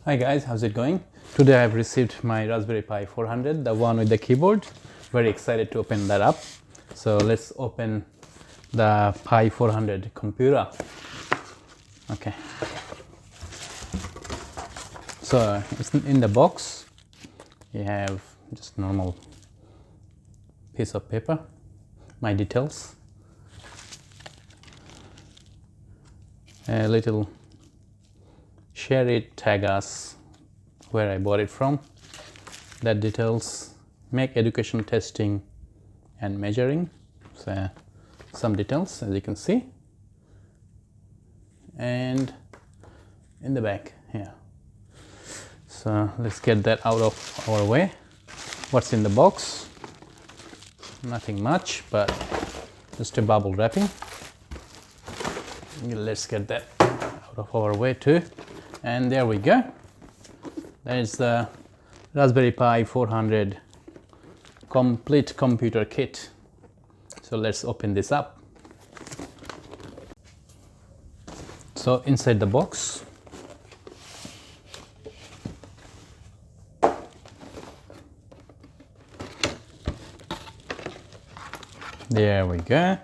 Hi guys, how's it going? Today I've received my Raspberry Pi 400, the one with the keyboard. Very excited to open that up. So let's open the Pi 400 computer. Okay. So it's in the box. You have just normal piece of paper, my details, a little share it, tag us, where I bought it from, that details, make education testing and measuring, so some details as you can see, and in the back here. So let's get that out of our way. What's in the box? Nothing much, but just a bubble wrapping. Let's get that out of our way too. And there we go. That is the Raspberry Pi 400 complete computer kit. So let's open this up. So inside the box, there we go.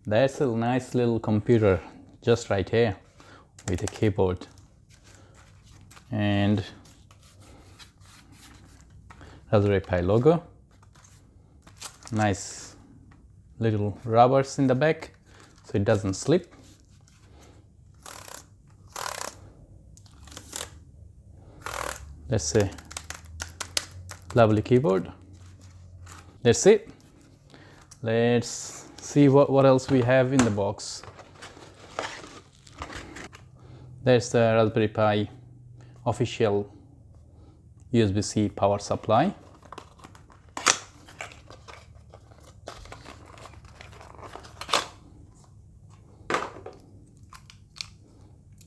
That's a nice little computer just right here with a keyboard and Raspberry Pi logo. Nice little rubbers in the back so it doesn't slip. That's a lovely keyboard. That's it. Let's see what else we have in the box. There's the Raspberry Pi official USB-C power supply.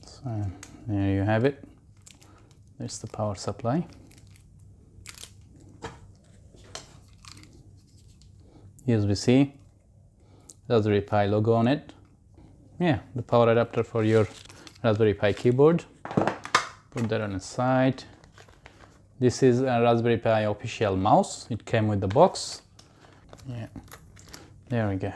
So there you have it. There's the power supply. USB-C, Raspberry Pi logo on it. Yeah, the power adapter for your Raspberry Pi keyboard. Put that on the side. This is a Raspberry Pi official mouse. It came with the box. Yeah, there we go.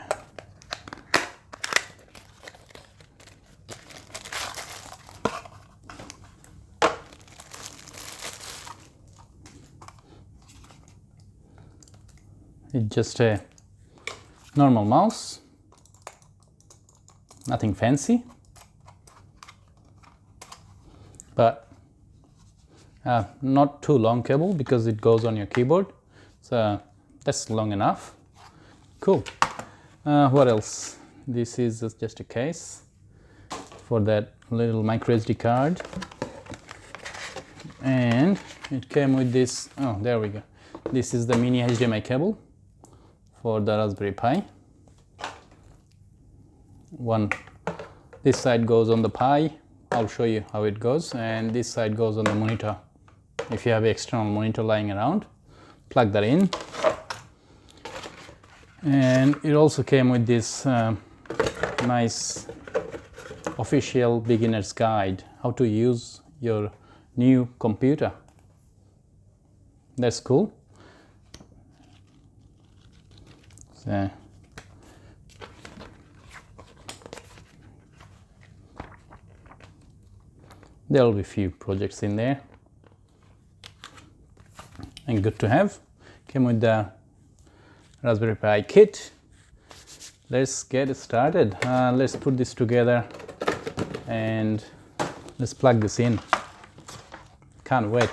It's just a normal mouse, nothing fancy, but not too long cable because it goes on your keyboard, so that's long enough. Cool. What else? This is just a case for that little micro SD card, and it came with this. Oh, there we go. This is the mini HDMI cable for the Raspberry Pi. This side goes on the Pi. I'll show you how it goes, and this side goes on the monitor. If you have an external monitor lying around, plug that in. And it also came with this nice official beginner's guide, how to use your new computer. That's cool. So there will be a few projects in there, and good to have. Came with the Raspberry Pi kit. Let's get started. Let's put this together and let's plug this in. Can't wait.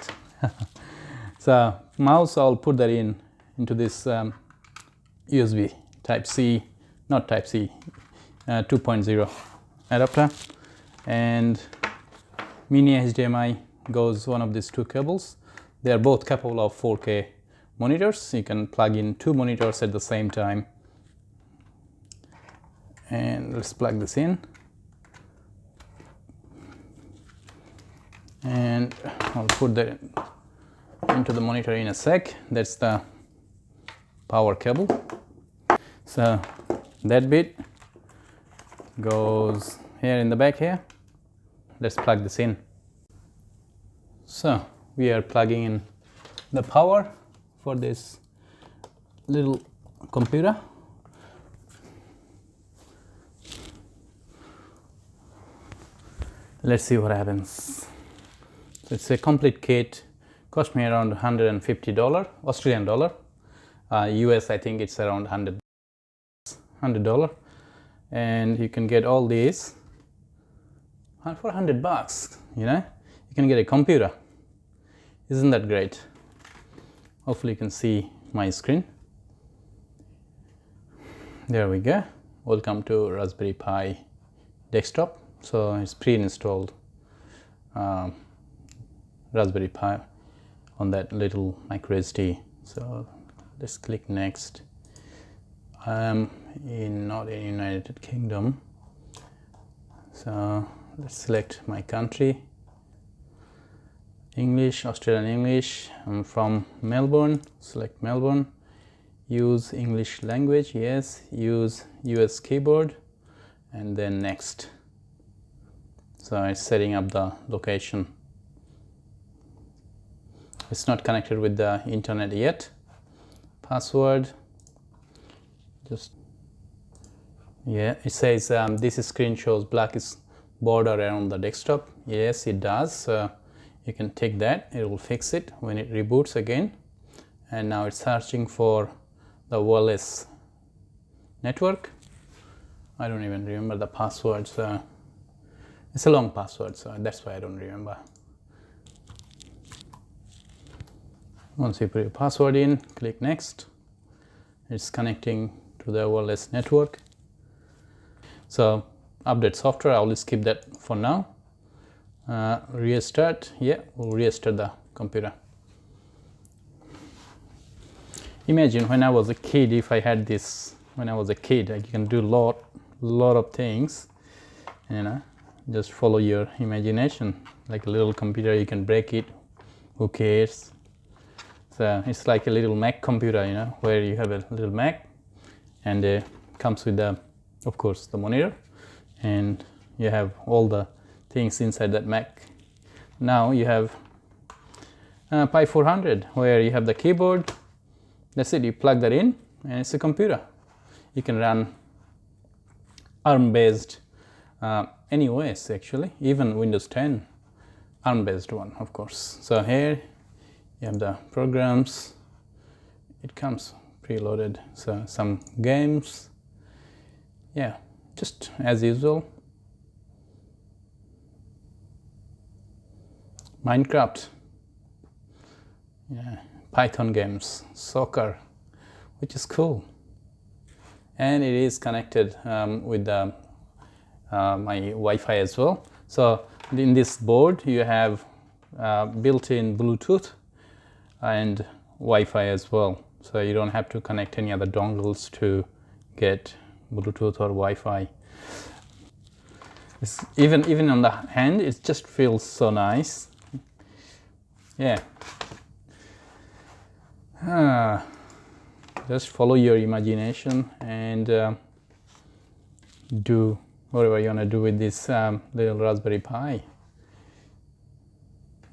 So mouse, I'll put that into this USB Type-C, not Type-C, 2.0 adapter, and mini HDMI goes one of these two cables. They are both capable of 4K monitors. You can plug in two monitors at the same time. And let's plug this in. And I'll put that into the monitor in a sec. That's the power cable. So that bit goes here in the back here. Let's plug this in. So we are plugging in the power for this little computer. Let's see what happens. So it's a complete kit, cost me around $150 Australian dollar. US I think it's around $100, and you can get all these for $100. You know, you can get a computer. Isn't that great? Hopefully you can see my screen. There we go. Welcome to Raspberry Pi desktop. So it's pre-installed Raspberry Pi on that little micro SD. So let's click next. I'm not in United Kingdom, so let's select my country. English, Australian English. I'm from Melbourne. Select Melbourne. Use English language, yes. Use US keyboard, and then next. So it's setting up the location. It's not connected with the internet yet. Password. Just, yeah, it says this screen shows black border around the desktop. Yes, it does. You can take that. It will fix it when it reboots again. And now it's searching for the wireless network. I don't even remember the password. So it's a long password, so that's why I don't remember. Once you put your password in, click next. It's connecting to the wireless network. So update software, I will skip that for now. Restart, yeah, we'll restart the computer. Imagine when I was a kid, if I had this when I was a kid, like you can do lot of things, you know, just follow your imagination. Like a little computer, you can break it, who cares? So it's like a little Mac computer, you know, where you have a little Mac and it comes with the, of course, the monitor, and you have all the things inside that Mac. Now you have Pi 400 where you have the keyboard. That's it, you plug that in and it's a computer. You can run ARM based any OS actually, even Windows 10 ARM based one, of course. So here you have the programs. It comes preloaded, so some games, yeah, just as usual. Minecraft, yeah, Python games, soccer, which is cool. And it is connected with the, my Wi-Fi as well. So in this board you have built-in Bluetooth and Wi-Fi as well. So you don't have to connect any other dongles to get Bluetooth or Wi-Fi. Even on the hand, it just feels so nice. Yeah. Just follow your imagination and do whatever you want to do with this little Raspberry Pi.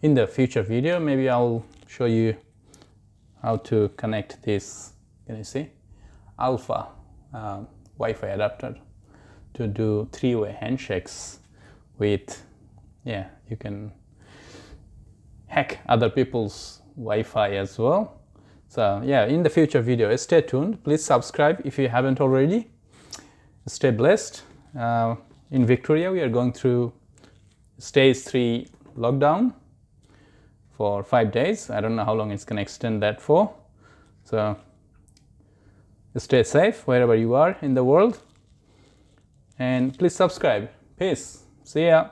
In the future video, maybe I'll show you how to connect this, can you see, alpha Wi-Fi adapter to do three-way handshakes with, yeah, you can hack other people's Wi-Fi as well. So yeah, in the future video, stay tuned. Please subscribe if you haven't already. Stay blessed. In Victoria, we are going through stage 3 lockdown for 5 days. I don't know how long it's going to extend that for. So stay safe wherever you are in the world. And please subscribe. Peace. See ya.